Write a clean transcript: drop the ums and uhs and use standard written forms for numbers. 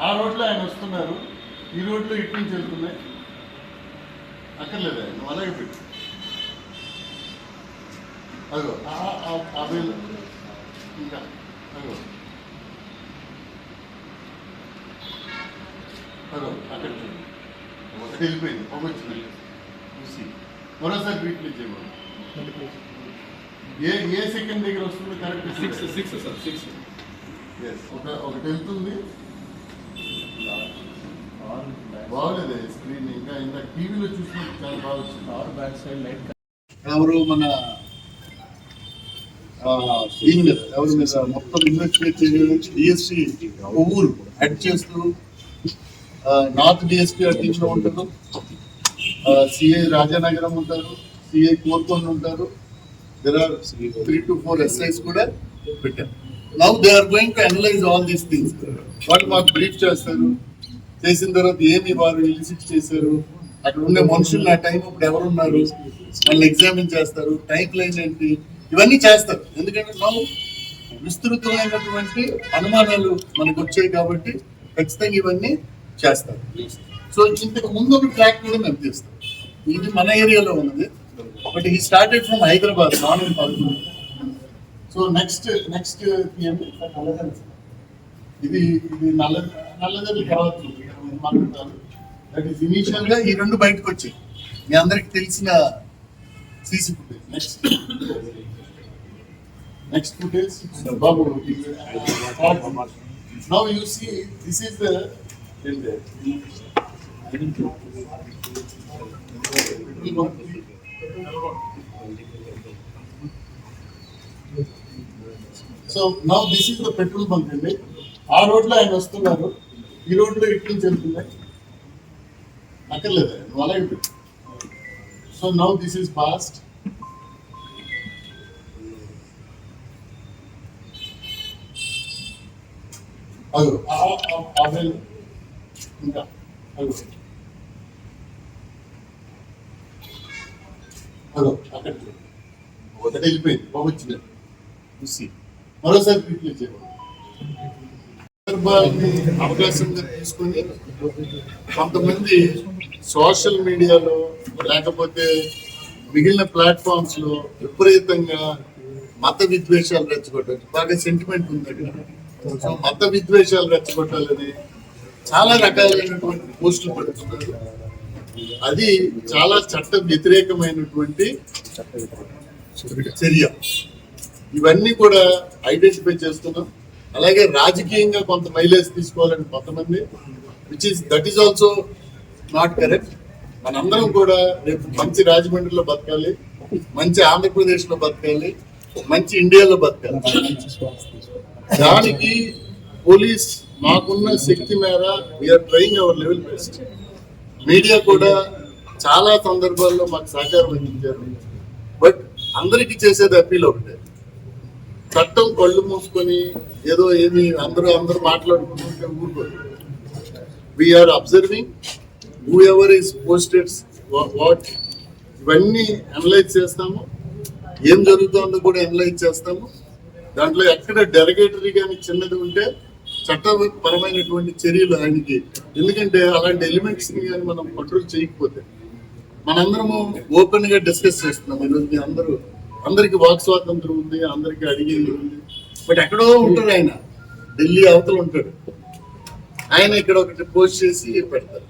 ఆ రోడ్లో ఆయన వస్తున్నారు, ఈ రోడ్లో ఇటు నుంచి వెళ్తున్నాయి. అక్కర్లేదు, నువ్వు అలాగే పెట్టు. అదో అవేలు ఇంకా అదో అదో అక్కడ ఒకటి వెళ్ళిపోయింది, పొగొచ్చింది చూసి మరోసారి రీప్లేస్ చేయమని. ఏ సెకండ్ దగ్గర వస్తుంది? కరెక్ట్ 6. ఒకటి వెళ్తుంది, బాగోలేదు స్క్రీన్. ఇంకా ఇంత టీవీలో చూసినప్పుడు చాలా బాగా వచ్చింది. ఎవరు మన ఎవరి మీద మొత్తం ఇన్వెస్టిగేట్ చేయడానికి డిఎస్పీ ఊరు హెడ్ చేస్తూ నార్త్ డిఎస్పీ టీంలో ఉంటారు, సిఐ రాజానగరం ఉంటారు, సిఐ కోరుకొని ఉంటారు. There are 3 to 4 SIs కూడా పెట్టారు. Now they are going to analyze all these things. వాళ్ళు మాకు బ్రీఫ్ చేస్తారు, చేసిన తర్వాత ఏమి వారు ఎలిసిట్ చేశారు, అక్కడ ఉండే మనుషులు ఆ టైం ఇప్పుడు ఎవరు ఉన్నారు, వాళ్ళు ఎగ్జామిన్ చేస్తారు, టైం లైన్ ఏంటి, ఇవన్నీ చేస్తారు. ఎందుకంటే మనం విస్తృతమైనటువంటి అనుమానాలు మనకు వచ్చాయి కాబట్టి ఖచ్చితంగా ఇవన్నీ చేస్తారు. సో ఇంతకు ముందు ఒక ట్రాక్ కూడా మేము తీస్తాం. ఇది మన ఏరియాలో ఉన్నది, బట్ ఈ started from Hyderabad morning 11. So next ఇది నల్లదల్లి కావచ్చు మాట్లాడతారు. దట్ ఈస్ ఇనీషియల్ గా ఈ రెండు బయటకు వచ్చాయి, మీ అందరికి తెలిసిన సీసీ ఫుటేజ్. నెక్స్ట్ ఫుటేజ్ బాబు. Now you see this is the so now this is the petrol bunk అండి. ఆ రోడ్లో ఆయన వస్తున్నారు, ఈ రోడ్లో ఇటు నుంచి వెళ్తున్నాయి. అక్కర్లేదు, నువ్వు అలాగే పెట్టు. So now this is past. అదో అవేలు ఇంకా అదో అదో అక్కడ ఒకటి వెళ్ళిపోయింది, బాగొచ్చింది చూసి మరోసారి రీప్లేస్ చేయమని. సందర్భాన్ని అవకాశంగా తీసుకొని కొంతమంది సోషల్ మీడియాలో లేకపోతే మిగిలిన ప్లాట్ఫామ్స్ లో విపరీతంగా మత విద్వేషాలు రెచ్చగొట్టాలి. బాగా సెంటిమెంట్ ఉంది అక్కడ. సో మత విద్వేషాలు రెచ్చగొట్టాలని చాలా రకాలైనటువంటి పోస్టులు పెడుతున్నారు. అది చాలా చట్ట వ్యతిరేకమైనటువంటి చర్య. ఇవన్నీ కూడా ఐడెంటిఫై చేస్తున్నాం. అలాగే రాజకీయంగా కొంత మైలేజ్ తీసుకోవాలని కొంతమంది, that is also not correct. మనందరం కూడా రేపు మంచి రాజమండ్రిలో బతకాలి, మంచి ఆంధ్రప్రదేశ్లో బతకాలి, మంచి ఇండియాలో బతకాలి. దానికి పోలీస్ మాకున్న శక్తి మేర we're trying our level best. Media కూడా చాలా సందర్భాల్లో మాకు సహకారం అందించారు. బట్ అందరికీ చేసేది అప్పీల్ ఒకటే, చట్టం కళ్ళు మూసుకొని ఏదో ఏమి అందరూ మాట్లాడుకుంటుంటే ఊరుకోదు. We're observing whoever is posted what, ఇవన్నీ అనలైజ్ చేస్తాము. ఏం జరుగుతుందో కూడా అనలైజ్ చేస్తాము. దాంట్లో ఎక్కడ డెలిగేటరీ కానీ చిన్నది ఉంటే చట్టపరమైనటువంటి చర్యలు ఆయనకి. ఎందుకంటే అలాంటి ఎలిమెంట్స్ ని కానీ మనం కంట్రోల్ చేయకపోతే, మనందరము ఓపెన్ గా డిస్కస్ చేస్తున్నాం ఈరోజు. అందరికి వాక్ స్వాతంత్రం ఉంది, అందరికి అడిగేది ఉంది. బట్ ఎక్కడో ఉంటాడు ఆయన, ఢిల్లీ అవతల ఉంటాడు ఆయన. ఇక్కడ ఒకటి పోస్ట్ చేసి పెడతారు.